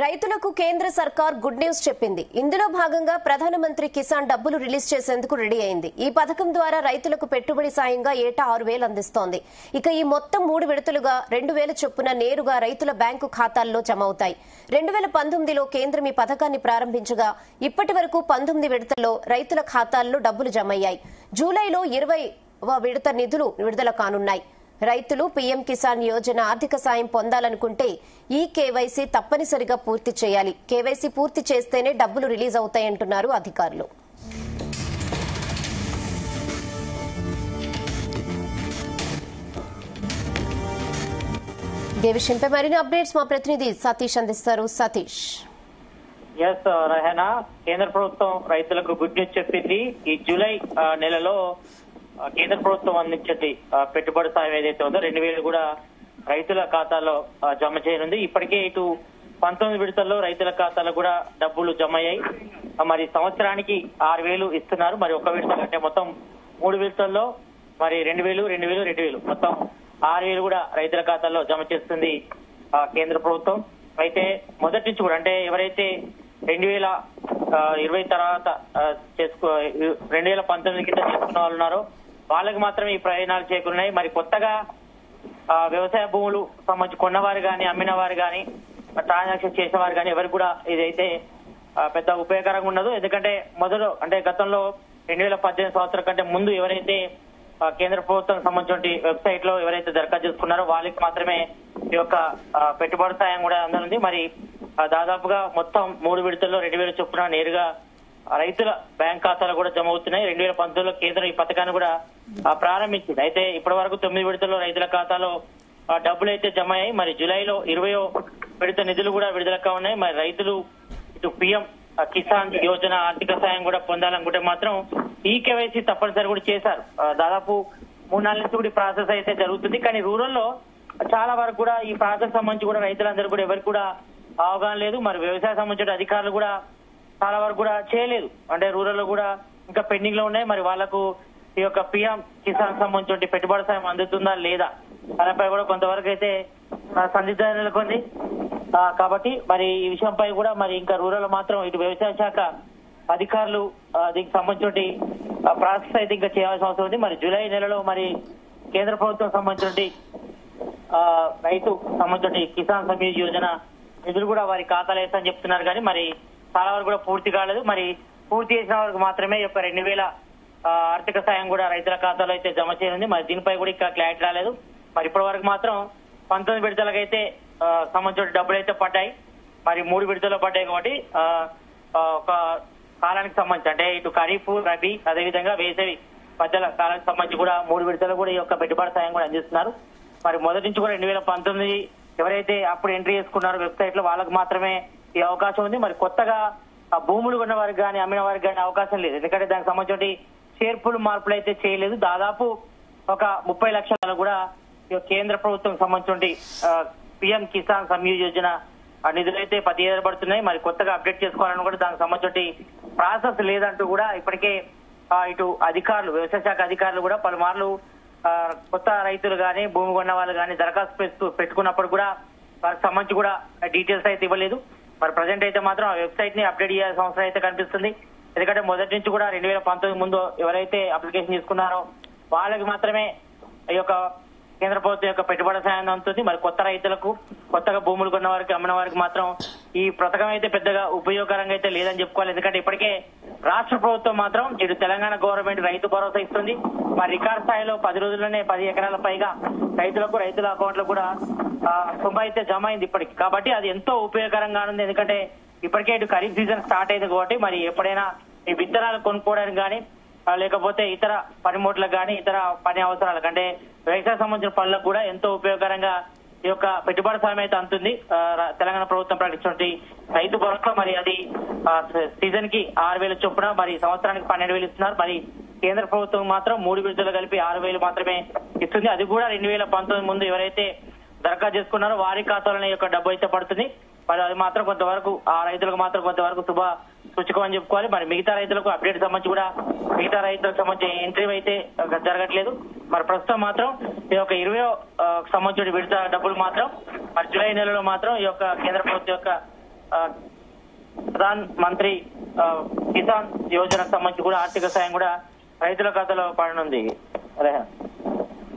రైతులకు కేంద్ర సర్కార్ గుడ్ న్యూస్ చెప్పింది. ఇందులో భాగంగా ప్రధానమంత్రి కిసాన్ డబ్బులు రిలీజ్ చేసేందుకు రెడీ అయింది. ఈ పథకం ద్వారా రైతులకు పెట్టుబడి సాయంగా ఏటా 6,000 అందిస్తోంది. ఇక ఈ మొత్తం 3 విడతలుగా 2,000 చొప్పున నేరుగా రైతుల బ్యాంకు ఖాతాల్లో జమ అవుతాయి. 2019లో కేంద్రం ఈ పథకాన్ని ప్రారంభించగా ఇప్పటి వరకు 19 విడతల్లో రైతుల ఖాతాల్లో డబ్బులు జమయ్యాయి. జూలైలో 20వ విడత నిధులు విడుదల కానున్నాయి. రైతులు పీఎం కిసాన్ యోజన ఆర్థిక సాయం పొందాలనుకుంటే ఈ కేవైసీ తప్పనిసరిగా పూర్తి చేయాలి. కేవైసీ పూర్తి చేస్తేనే డబ్బులు రిలీజ్ అవుతాయంటున్నారు అధికారులు. ఇదే విషయంపై మరిన్ని అప్డేట్స్ మా ప్రతినిధి సతీష్ అందిస్తారు. సతీష్. రహనా, కేంద్ర ప్రభుత్వం రైతులకు గుడ్ న్యూస్ చెప్పింది. ఈ జూలై నెలలో కేంద్ర ప్రభుత్వం అందించే పెట్టుబడి సాయం ఏదైతే ఉందో 2,000 కూడా రైతుల ఖాతాలో జమ చేయనుంది. ఇప్పటికే ఇటు 19 విడతల్లో రైతుల ఖాతాలో కూడా డబ్బులు జమ అయ్యాయి. మరి సంవత్సరానికి 6,000 ఇస్తున్నారు. మరి ఒక విడత అంటే మొత్తం 3 విడతల్లో మరి 2,000 మొత్తం 6,000 కూడా రైతుల ఖాతాలో జమ చేస్తుంది కేంద్ర ప్రభుత్వం. అయితే మొదటి నుంచి కూడా అంటే ఎవరైతే 2020 తర్వాత 2019 కింద చేసుకున్న వాళ్ళు ఉన్నారో వాళ్ళకి మాత్రమే ఈ ప్రయోజనాలు చేకూరున్నాయి. మరి కొత్తగా వ్యవసాయ భూములు సంబంధించి కొన్నవారు కానీ అమ్మిన వారు కానీ ట్రాన్సాక్షన్ చేసిన వారు కానీ ఎవరికి కూడా ఇదైతే పెద్ద ఉపయోగకరంగా ఉండదు. ఎందుకంటే మొదలు అంటే గతంలో 2018 సంవత్సరం కంటే ముందు ఎవరైతే కేంద్ర ప్రభుత్వం సంబంధించిన వెబ్సైట్ లో ఎవరైతే దరఖాస్తు చేసుకున్నారో వాళ్ళకి మాత్రమే ఈ యొక్క పెట్టుబడి సాయం కూడా అందనుంది. మరి దాదాపుగా మొత్తం 3 విడతల్లో 2,000 చొప్పున నేరుగా రైతుల బ్యాంక్ ఖాతాలు కూడా జమ అవుతున్నాయి. 2019లో కేంద్రం ఈ పథకాన్ని కూడా ప్రారంభించింది. అయితే ఇప్పటి వరకు 9 విడతల్లో రైతుల ఖాతాలో డబ్బులు అయితే జమ అయ్యాయి. మరి జూలైలో 20వ విడత నిధులు కూడా విడుదలగా ఉన్నాయి. మరి రైతులు ఇటు పీఎం కిసాన్ యోజన ఆర్థిక సాయం కూడా పొందాలనుకుంటే మాత్రం ఈ కేవైసీ తప్పనిసరి కూడా చేశారు. దాదాపు 3-4 నుంచి కూడా ప్రాసెస్ అయితే జరుగుతుంది. కానీ రూరల్ లో చాలా వరకు కూడా ఈ ప్రాసెస్ సంబంధించి కూడా రైతులందరూ కూడా ఎవరికి కూడా అవగాహన లేదు. మరి వ్యవసాయ సంబంధించిన అధికారులు కూడా చాలా వరకు కూడా చేయలేదు. అంటే రూరల్ లో కూడా ఇంకా పెండింగ్ లో ఉన్నాయి. మరి వాళ్లకు ఈ యొక్క పీఎం కిసాన్ సంబంధించిన పెట్టుబడి సాయం అందుతుందా లేదా దానిపై కూడా కొంతవరకు అయితే సందిగ్ధత నెలకొంది. కాబట్టి మరి ఈ విషయంపై కూడా మరి ఇంకా రూరల్ మాత్రం ఇటు వ్యవసాయ శాఖ అధికారులు దీనికి సంబంధించిన ప్రాసెస్ అయితే ఇంకా చేయాల్సిన అవసరం ఉంది. మరి జూలై నెలలో మరి కేంద్ర ప్రభుత్వం సంబంధించిన రైతు సంబంధించిన కిసాన్ సమ్మాన్ యోజన నిధులు కూడా వారి ఖాతాలో వేస్తా అని చెప్తున్నారు. కానీ మరి చాలా వరకు కూడా పూర్తి కాలేదు. మరి పూర్తి చేసిన వరకు మాత్రమే ఈ యొక్క 2,000 ఆర్థిక సాయం కూడా రైతుల ఖాతాలో అయితే జమ చేయనుంది. మరి దీనిపై కూడా ఇంకా క్లారిటీ రాలేదు. మరి ఇప్పటి వరకు మాత్రం 19 విడతలకైతే సంబంధించిన డబ్బులు అయితే పడ్డాయి. మరి 3 విడతల్లో పడ్డాయి కాబట్టి ఒక కాలానికి సంబంధించి అంటే ఇటు ఖరీఫ్, రబీ అదేవిధంగా వేసవి మధ్యల కాలానికి సంబంధించి కూడా 3 విడతలు కూడా ఈ యొక్క పెట్టుబడి సాయం కూడా అందిస్తున్నారు. మరి మొదటి నుంచి కూడా 2019 ఎవరైతే అప్పుడు ఎంట్రీ చేసుకున్నారో వెబ్సైట్ లో వాళ్ళకి మాత్రమే ఈ అవకాశం ఉంది. మరి కొత్తగా భూములు కొన్న వారికి కానీ అమ్మిన వారికి కానీ అవకాశం లేదు. ఎందుకంటే దానికి సంబంధించి చేర్పులు మార్పులు అయితే చేయలేదు. దాదాపు ఒక 30 లక్షల కూడా కేంద్ర ప్రభుత్వం సంబంధించి పీఎం కిసాన్ సమ్మాన్ యోజన నిధులైతే ప్రతి ఏడాది పడుతున్నాయి. మరి కొత్తగా అప్డేట్ చేసుకోవాలని కూడా దానికి సంబంధించి ప్రాసెస్ లేదంటూ కూడా ఇప్పటికే ఇటు అధికారులు వ్యవసాయ శాఖ అధికారులు కూడా పలుమార్లు కొత్త రైతులు కానీ భూమి కొన్న వాళ్ళు కానీ దరఖాస్తు పెట్టుకున్నప్పుడు కూడా వారికి సంబంధించి కూడా డీటెయిల్స్ అయితే ఇవ్వలేదు. మరి ప్రజెంట్ అయితే మాత్రం ఆ వెబ్సైట్ ని అప్డేట్ చేయాల్సిన అవసరం అయితే కనిపిస్తుంది. ఎందుకంటే మొదటి నుంచి కూడా 2019 ముందు ఎవరైతే అప్లికేషన్ తీసుకున్నారో వాళ్ళకి మాత్రమే ఈ యొక్క కేంద్ర ప్రభుత్వం యొక్క పెట్టుబడి సాయం అందుతుంది. మరి కొత్త రైతులకు కొత్తగా భూములు కొన్న వారికి అమ్మిన వారికి మాత్రం ఈ పథకం అయితే పెద్దగా ఉపయోగకరంగా అయితే లేదని చెప్పుకోవాలి. ఎందుకంటే ఇప్పటికే రాష్ట్ర ప్రభుత్వం మాత్రం ఇటు తెలంగాణ గవర్నమెంట్ రైతు భరోసా ఇస్తుంది. మరి రికార్డు స్థాయిలో 10 రోజుల్లోనే 10 ఎకరాల పైగా రైతుల అకౌంట్ లో కూడా సొమ్ము అయితే జమ అయింది ఇప్పటికి. కాబట్టి అది ఎంతో ఉపయోగకరంగా ఉంది. ఎందుకంటే ఇప్పటికే ఇటు ఖరీఫ్ సీజన్ స్టార్ట్ అయింది కాబట్టి మరి ఎప్పుడైనా ఈ విత్తనాలు కొనుక్కోవడానికి కానీ లేకపోతే ఇతర పనిముట్లకు కానీ ఇతర పని అవసరాలకు అంటే వ్యవసాయ సంబంధించిన పనులకు కూడా ఎంతో ఉపయోగకరంగా ఈ యొక్క పెట్టుబడి సాయం అయితే అందుతుంది. తెలంగాణ ప్రభుత్వం ప్రకటించిన రైతు భరోసా మరి అది సీజన్ కి 6,000 చొప్పున మరి సంవత్సరానికి 12,000 ఇస్తున్నారు. మరి కేంద్ర ప్రభుత్వం మాత్రం 3 విడతలు కలిపి 6,000 మాత్రమే ఇస్తుంది. అది కూడా 2019 ముందు ఎవరైతే దరఖాస్తు చేసుకున్నారో వారి ఖాతాలోనే యొక్క డబ్బు అయితే పడుతుంది. మరి అది మాత్రం కొంతవరకు ఆ రైతులకు మాత్రం కొంతవరకు శుభ సూచకం అని చెప్పుకోవాలి. మరి మిగతా రైతులకు అప్డేట్ సంబంధించి కూడా మిగతా రైతులకు సంబంధించి ఎంట్రీ అయితే జరగట్లేదు. మరి ప్రస్తుతం మాత్రం ఈ యొక్క 20వ సంబంధించిన విడత డబ్బులు మాత్రం మరి జూలై నెలలో మాత్రం ఈ యొక్క కేంద్ర ప్రభుత్వం యొక్క ప్రధాన్ మంత్రి కిసాన్ యోజనకు సంబంధించి కూడా ఆర్థిక సాయం కూడా రైతుల ఖాతాలో పడనుంది.